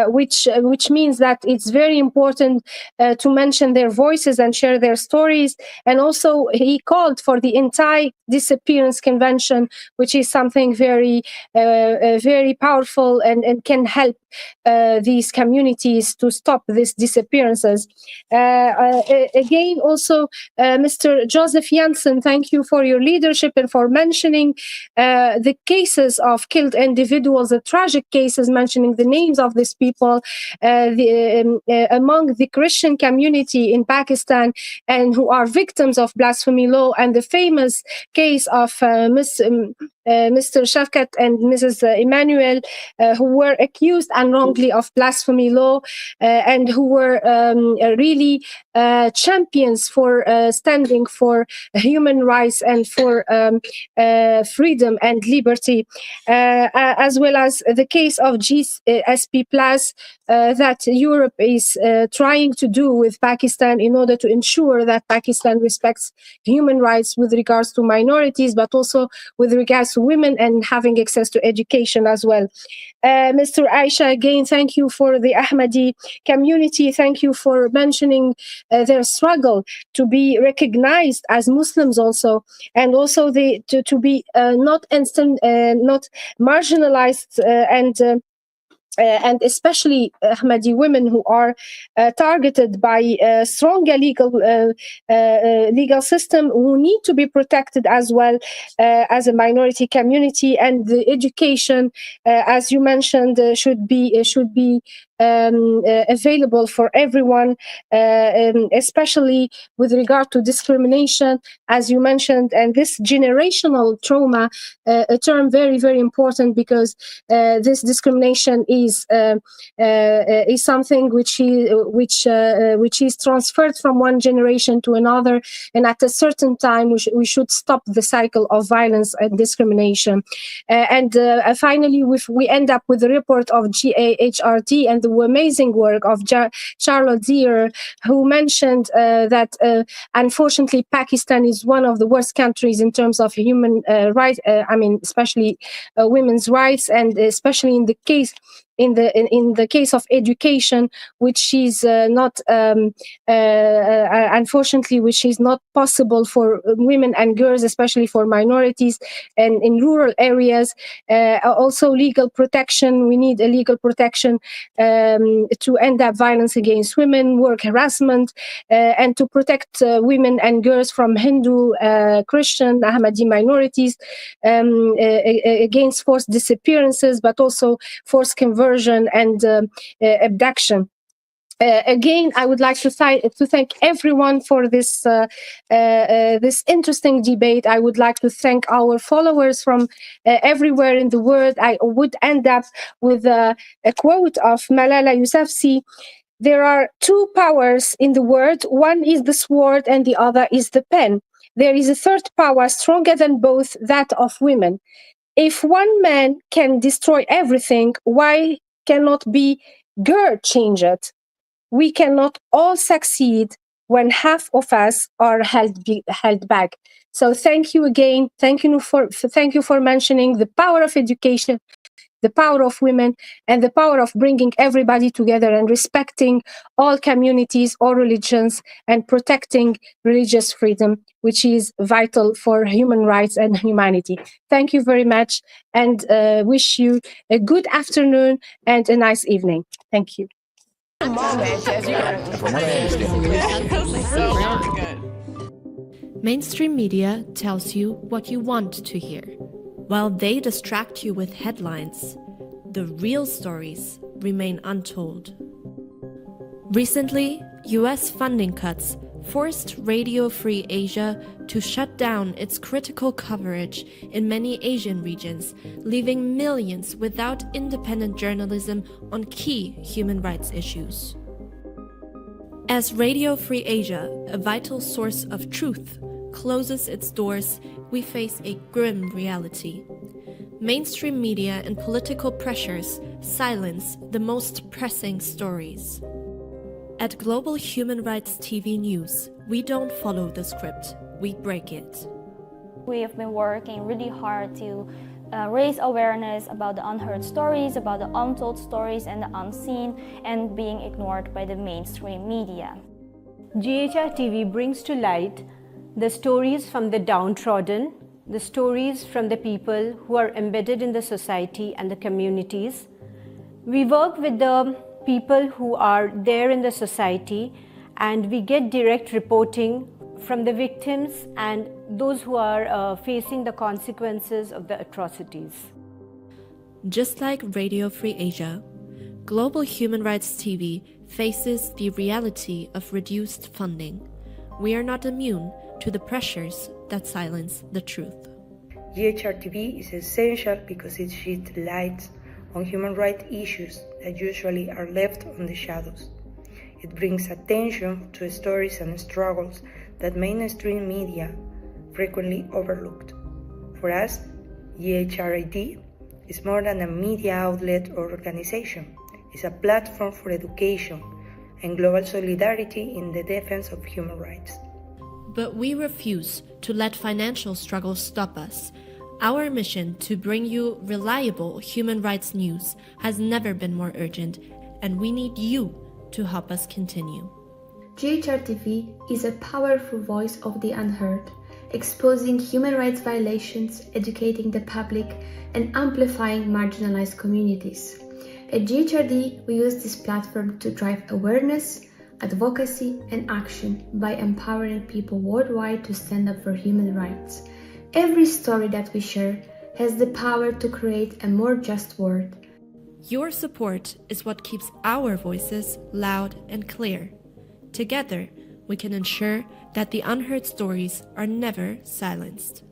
which means that it's very important to mention their voices and share their stories. And also he called for the anti-disappearance convention, which is something very powerful, and can help these communities to stop these disappearances. Again, also Mr. Joseph Jansen, thank you for your leadership and for for mentioning the cases of killed individuals, the tragic cases, mentioning the names of these people among the Christian community in Pakistan and who are victims of blasphemy law, and the famous case of Mr. Shafkat and Mrs. Emmanuel, who were accused unwrongly of blasphemy law and who were really champions for standing for human rights and for freedom and liberty, as well as the case of GSP Plus that Europe is trying to do with Pakistan in order to ensure that Pakistan respects human rights with regards to minorities, but also with regards to women and having access to education as well. Mr. Aisha, again, thank you for the Ahmadi community. Thank you for mentioning their struggle to be recognized as Muslims also, and also to be not marginalized and especially Ahmadi women who are targeted by a stronger legal system, who need to be protected as well as a minority community. And the education, as you mentioned, should be available for everyone, especially with regard to discrimination, as you mentioned, and this generational trauma, a term very, very important, because this discrimination is something which is transferred from one generation to another, and at a certain time we should stop the cycle of violence and discrimination. And finally, we end up with the report of GAHRD and the amazing work of Charlotte Deere, who mentioned that unfortunately Pakistan is one of the worst countries in terms of human rights. Especially women's rights, and especially in the case of education, which is unfortunately, which is not possible for women and girls, especially for minorities and in rural areas. Also, legal protection. We need a legal protection to end up violence against women, work harassment, and to protect women and girls from Hindu, Christian, Ahmadi minorities against forced disappearances, but also forced conversion and abduction. Again, I would like to thank everyone for this interesting debate. I would like to thank our followers from everywhere in the world. I would end up with a quote of Malala Yousafzai. There are two powers in the world. One is the sword and the other is the pen. There is a third power stronger than both, that of women. If one man can destroy everything, why cannot be girl change it? We cannot all succeed when half of us are held back. So thank you again. Thank you for mentioning the power of education, the power of women, and the power of bringing everybody together and respecting all communities, all religions, and protecting religious freedom, which is vital for human rights and humanity. Thank you very much, and wish you a good afternoon and a nice evening. Thank you. Mainstream media tells you what you want to hear. While they distract you with headlines, the real stories remain untold. Recently, US funding cuts forced Radio Free Asia to shut down its critical coverage in many Asian regions, leaving millions without independent journalism on key human rights issues. As Radio Free Asia, a vital source of truth, closes its doors, we face a grim reality. Mainstream media and political pressures silence the most pressing stories. At Global Human Rights TV News, we don't follow the script, we break it. We have been working really hard to raise awareness about the unheard stories, about the untold stories and the unseen, and being ignored by the mainstream media. GHR TV brings to light the stories from the downtrodden, the stories from the people who are embedded in the society and the communities. We work with the people who are there in the society, and we get direct reporting from the victims and those who are facing the consequences of the atrocities. Just like Radio Free Asia, Global Human Rights TV faces the reality of reduced funding. We are not immune to the pressures that silence the truth. GHRTV is essential because it sheds light on human rights issues that usually are left on the shadows. It brings attention to stories and struggles that mainstream media frequently overlooked. For us, GHRIT is more than a media outlet or organization. It's a platform for education and global solidarity in the defense of human rights. But we refuse to let financial struggles stop us. Our mission to bring you reliable human rights news has never been more urgent, and we need you to help us continue. GHRTV is a powerful voice of the unheard, exposing human rights violations, educating the public, and amplifying marginalized communities. At GHRD, we use this platform to drive awareness, advocacy, and action by empowering people worldwide to stand up for human rights. Every story that we share has the power to create a more just world. Your support is what keeps our voices loud and clear. Together, we can ensure that the unheard stories are never silenced.